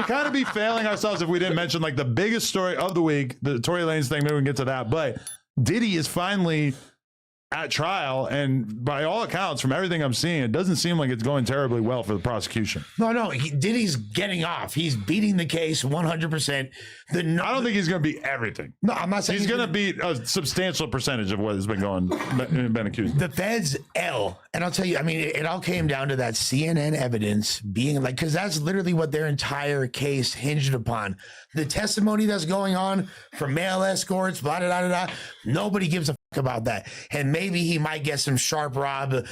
would kind of be failing ourselves if we didn't mention like the biggest story of the week, the Tory Lanez thing. Maybe we can get to that. But Diddy is finally at trial, and by all accounts, from everything I'm seeing, it doesn't seem like it's going terribly well for the prosecution. No, Diddy's getting off. He's beating the case 100%. I don't think he's going to beat everything. No, I'm not saying he's going to beat a substantial percentage of what has been accused. The feds and I'll tell you, I mean, it all came down to that CNN evidence being like, because that's literally what their entire case hinged upon. The testimony that's going on from male escorts, blah, blah, blah, blah. Nobody gives a about that. And maybe he might get some sharp rob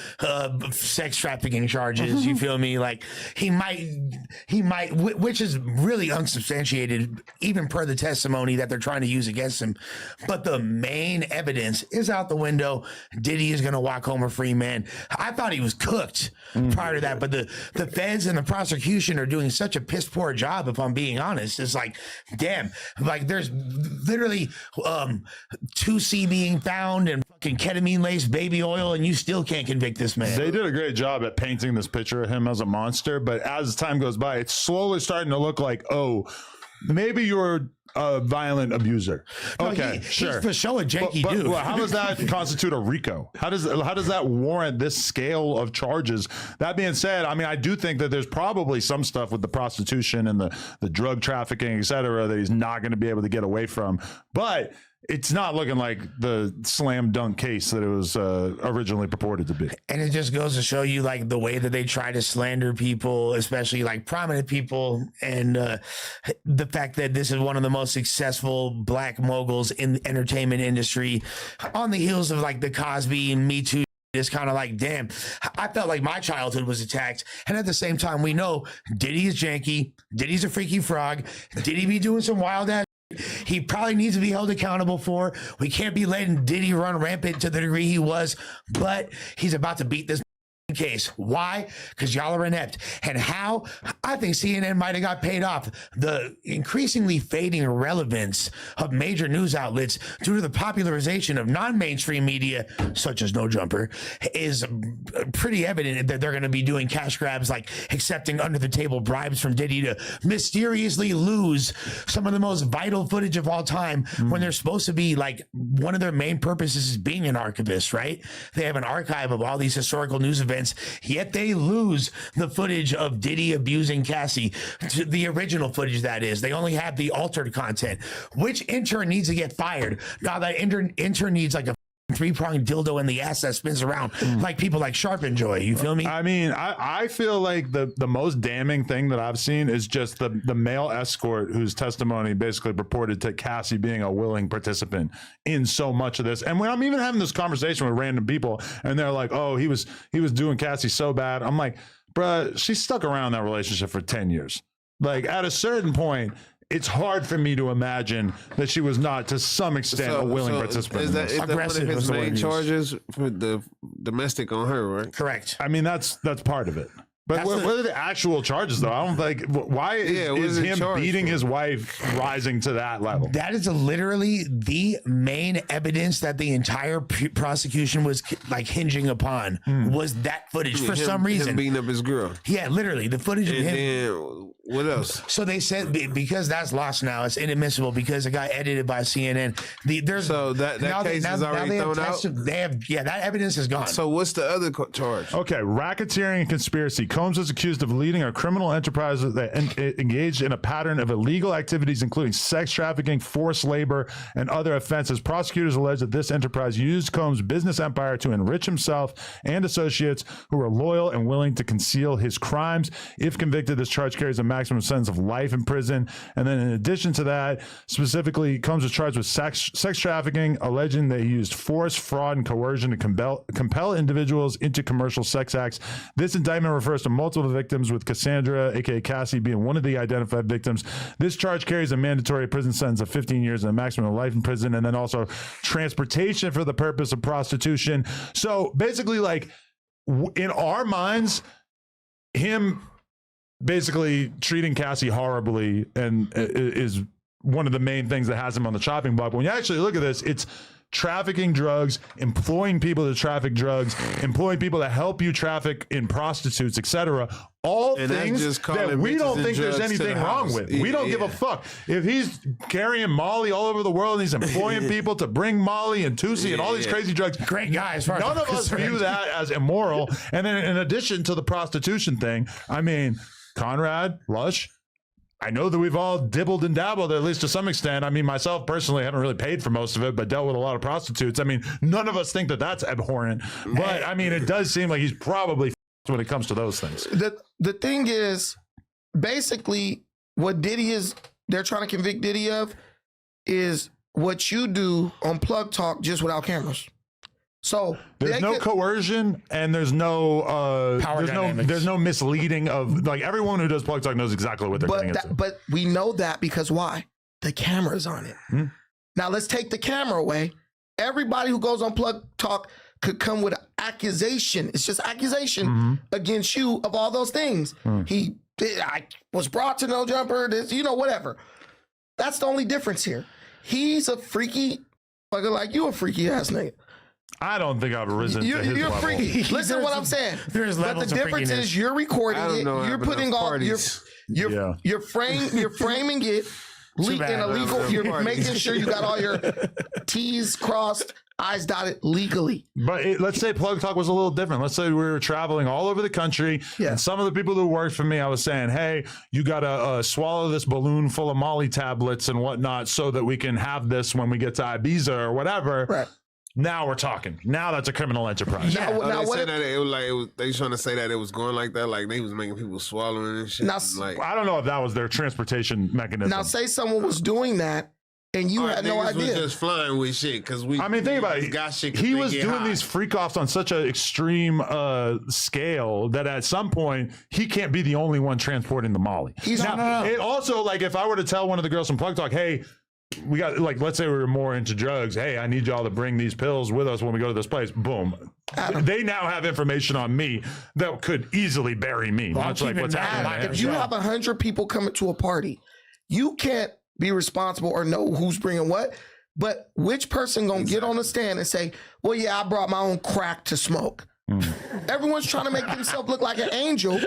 sex trafficking charges. You feel me? Like he might, which is really unsubstantiated, even per the testimony that they're trying to use against him. But the main evidence is out the window. Diddy is going to walk home a free man. I thought he was cooked prior to that, but the feds and the prosecution are doing such a piss poor job, if I'm being honest. It's like, damn, like there's literally 2C being found and fucking ketamine-laced baby oil, and you still can't convict this man. They did a great job at painting this picture of him as a monster, but as time goes by, it's slowly starting to look like, oh, maybe you're a violent abuser. Okay, sure. He's for sure a janky dude. Well, how does that constitute a RICO? How does that warrant this scale of charges? That being said, I mean, I do think that there's probably some stuff with the prostitution and the drug trafficking, et cetera, that he's not going to be able to get away from. But it's not looking like the slam dunk case that it was originally purported to be. And it just goes to show you like the way that they try to slander people, especially like prominent people, and the fact that this is one of the most successful black moguls in the entertainment industry on the heels of like the Cosby and Me Too. It's kind of like, damn, I felt like my childhood was attacked. And at the same time, we know Diddy is janky. Diddy's a freaky frog. Diddy be doing some wild ass. He probably needs to be held accountable for. We can't be letting Diddy run rampant to the degree he was, but he's about to beat this case. Why? Because y'all are inept. And how? I think CNN might have got paid off. The increasingly fading relevance of major news outlets due to the popularization of non-mainstream media, such as No Jumper, is pretty evident that they're going to be doing cash grabs, like accepting under the table bribes from Diddy to mysteriously lose some of the most vital footage of all time when they're supposed to be like, one of their main purposes is being an archivist, right? They have an archive of all these historical news events, yet they lose the footage of Diddy abusing Cassie, the original footage that is. They only have the altered content. Which intern needs to get fired? Now that intern needs like a three-pronged dildo in the ass that spins around like people like Sharp enjoy. You feel me? I mean, I feel like the most damning thing that I've seen is just the male escort whose testimony basically purported to Cassie being a willing participant in so much of this. And when I'm even having this conversation with random people and they're like, oh, he was doing Cassie so bad. I'm like, bruh, she stuck around that relationship for 10 years. Like at a certain point, it's hard for me to imagine that she was not, to some extent, a willing participant. Is that one of his main charges for the domestic on her, right? Correct. I mean, that's part of it. But what are the actual charges, though? I don't think. Why is him beating his wife rising to that level? That is literally the main evidence that the entire prosecution was like hinging upon was that footage for some reason. Him beating up his girl. Yeah, literally the footage of him. Then, what else? So they said because that's lost now, it's inadmissible because it got edited by CNN. So that case is already thrown out. That evidence is gone. So what's the other charge? Okay, racketeering and conspiracy. Combs was accused of leading a criminal enterprise that engaged in a pattern of illegal activities, including sex trafficking, forced labor, and other offenses. Prosecutors allege that this enterprise used Combs' business empire to enrich himself and associates who were loyal and willing to conceal his crimes. If convicted, this charge carries a maximum sentence of life in prison. And then in addition to that, specifically, Combs was charged with sex trafficking, alleging that he used force, fraud, and coercion to compel individuals into commercial sex acts. This indictment refers to multiple victims, with Cassandra, aka Cassie, being one of the identified victims. This charge carries a mandatory prison sentence of 15 years and a maximum of life in prison, and then also transportation for the purpose of prostitution. So basically, like, in our minds, him basically treating Cassie horribly and is one of the main things that has him on the chopping block. When you actually look at this, it's trafficking drugs, employing people to traffic drugs, employing people to help you traffic in prostitutes, etc. All And that's things just calling that we bitches don't and think there's drugs to anything the wrong house. with. We don't give a fuck. If he's carrying Molly all over the world and he's employing people to bring Molly and Tusi and all these crazy drugs, Great guy, as far as none I'm of us concerned. view that as immoral. And then in addition to the prostitution thing, I mean, Conrad, Lush, I know that we've all dibbled and dabbled, at least to some extent. I mean, myself personally, I haven't really paid for most of it, but dealt with a lot of prostitutes. I mean, none of us think that that's abhorrent. But I mean, it does seem like he's probably when it comes to those things. The thing is, basically, what they're trying to convict Diddy of is what you do on Plug Talk just without cameras. So there's no coercion and there's no there's no misleading of, like, everyone who does Plug Talk knows exactly what they're getting into. But we know that because why? The camera's on it. Now let's take the camera away. Everybody who goes on Plug Talk could come with an accusation. It's just accusation against you of all those things. I was brought to no jumper, this, whatever. That's the only difference here. He's a freaky fucker like you, a freaky ass nigga. I don't think I've risen to his You're level. freaky. Listen to what I'm saying. There's But the levels of difference freakiness. is you're recording it. You're putting all you're framing it in a legal. You're making sure you got all your T's crossed, I's dotted legally. But let's say Plug Talk was a little different. Let's say we were traveling all over the country, and some of the people who worked for me, I was saying, hey, you got to swallow this balloon full of Molly tablets and whatnot so that we can have this when we get to Ibiza or whatever. Right. Now we're talking. Now that's a criminal enterprise. Now, They what said that they trying to say that it was going like that, like they was making people swallowing and shit. Now, like, I don't know if that was their transportation mechanism. now say someone was doing that and you had no niggas was idea. just flying with shit because we. I mean, think about it. Got shit 'cause He they was get doing high. these freak offs on such an extreme scale that at some point he can't be the only one transporting the Molly. It also, like, if I were to tell one of the girls from Plug Talk, hey, we got, like, let's say we were more into drugs. Hey, I need y'all to bring these pills with us when we go to this place. Boom. They now have information on me that could easily bury me. Much like what's happening. If you have 100 people coming to a party, you can't be responsible or know who's bringing what. But which person gonna get on the stand and say, well, yeah, I brought my own crack to smoke. Everyone's trying to make themselves look like an angel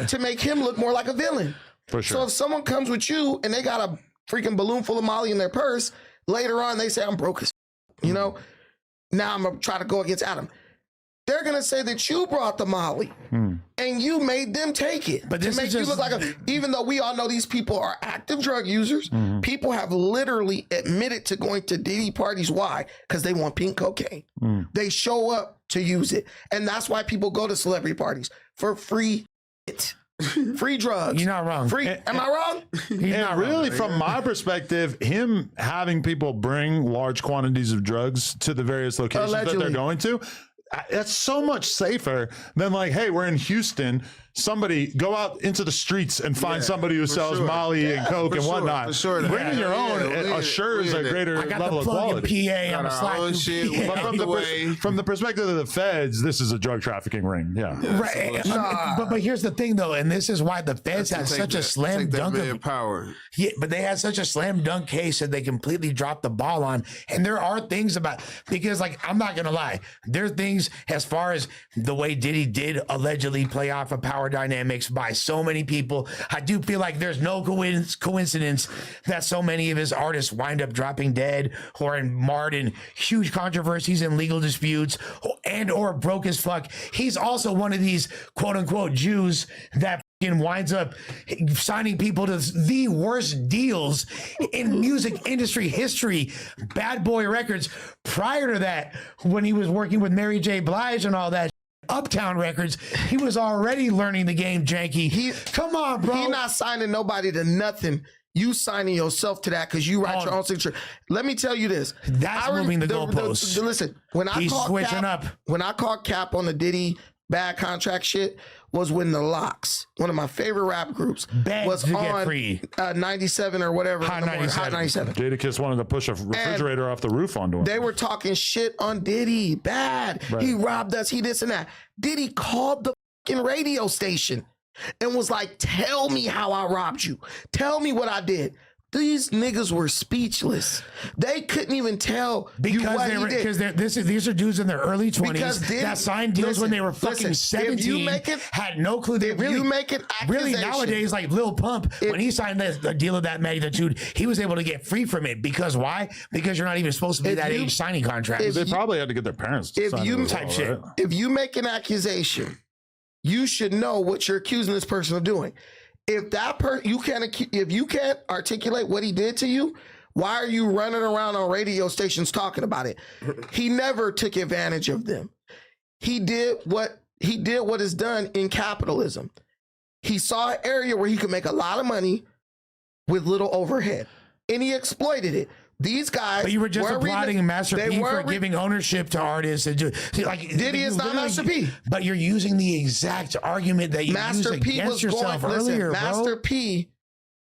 to make him look more like a villain. For sure. So if someone comes with you and they got a freaking balloon full of Molly in their purse, later on they say, I'm broke as now I'm gonna try to go against Adam. They're gonna say that you brought the Molly and you made them take it. But to this make is you just- look like even though we all know these people are active drug users, people have literally admitted to going to Diddy parties. Why? Because they want pink cocaine. They show up to use it. And that's why people go to celebrity parties for free shit. Free drugs. You're not wrong. Free. Am I wrong? And really, from my perspective, him having people bring large quantities of drugs to the various locations that Allegedly. they're going to, that's so much safer than, like, hey, we're in Houston. Somebody go out into the streets and find somebody who sells Molly and Coke and whatnot. For sure. Bringing your own assures a greater I got level the of plug quality. in PA. I'm Got a our slide own through shit. PA. But From the perspective of the feds, this is a drug trafficking ring. Yeah. Right. But here's the thing, though, and this is why the feds had such a slam dunk of power. Yeah, but they had such a slam dunk case that they completely dropped the ball on. And there are things about, because, like, I'm not gonna lie, there are things as far as the way Diddy did allegedly play off of power dynamics by so many people. I do feel like there's no coincidence that so many of his artists wind up dropping dead or marred in huge controversies and legal disputes and or broke as fuck. He's also one of these quote unquote Jews that winds up signing people to the worst deals in music industry history. Bad Boy Records. Prior to that, when he was working with Mary J. Blige and all that, Uptown Records, he was already learning the game janky. Come on, bro. He not signing nobody to nothing. You signing yourself to that because you write your own signature. Let me tell you this. That's moving the goalposts. Listen, when I He's called switching Cap, up. when I called Cap on the Diddy bad contract shit, was when the Locks, one of my favorite rap groups, Begged was to get on free. 97 or whatever. Hot in the morning, 97. Hot 97. Jadakiss wanted to push a refrigerator off the roof onto him. They were talking shit on Diddy. Bad. Right. He robbed us. He this and that. Diddy called the fucking radio station and was like, tell me how I robbed you. Tell me what I did. These niggas were speechless. They couldn't even tell you because what they he were did. because these are dudes in their early 20s Because that signed deals when they were fucking 17. Had no clue. They if you make an really accusation- nowadays, like Lil Pump, when he signed a deal of that magnitude, he was able to get free from it. Because why? Because you're not even supposed to be that age signing contracts. They probably had to get their parents to sign it as type well, shit. right? If you make an accusation, you should know what you're accusing this person of doing. If that if you can't articulate what he did to you, why are you running around on radio stations talking about it? He never took advantage of them. He did what is done in capitalism. He saw an area where he could make a lot of money with little overhead, and he exploited it. These guys, but you were just applauding Master P for giving ownership to artists and Diddy is not Master P. But you're using the exact argument that you Master used P against was yourself going. earlier, Listen, bro. Master P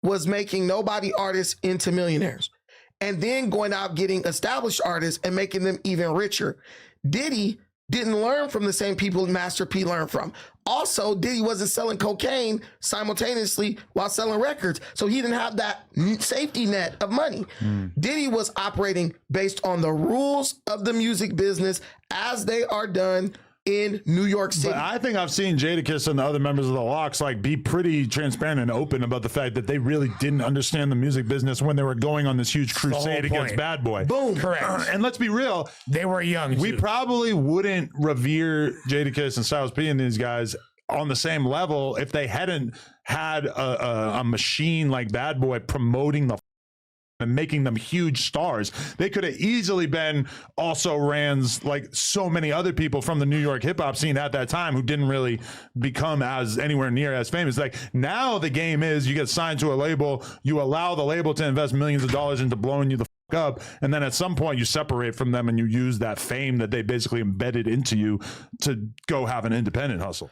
was making nobody artists into millionaires, and then going out getting established artists and making them even richer. Diddy didn't learn from the same people Master P learned from. Also, Diddy wasn't selling cocaine simultaneously while selling records, so he didn't have that safety net of money. Diddy was operating based on the rules of the music business as they are done in New York City. But I think I've seen Jadakiss and the other members of the Locks like be pretty transparent and open about the fact that they really didn't understand the music business when they were going on this huge crusade against Bad Boy. Boom. Correct. And let's be real, They were young. we too. probably wouldn't revere Jadakiss and Styles P and these guys on the same level if they hadn't had a machine like Bad Boy promoting the and making them huge stars. They could have easily been also rans like so many other people from the New York hip hop scene at that time who didn't really become as anywhere near as famous. Like now the game is you get signed to a label, you allow the label to invest millions of dollars into blowing you the fuck up, and then at some point you separate from them and you use that fame that they basically embedded into you to go have an independent hustle.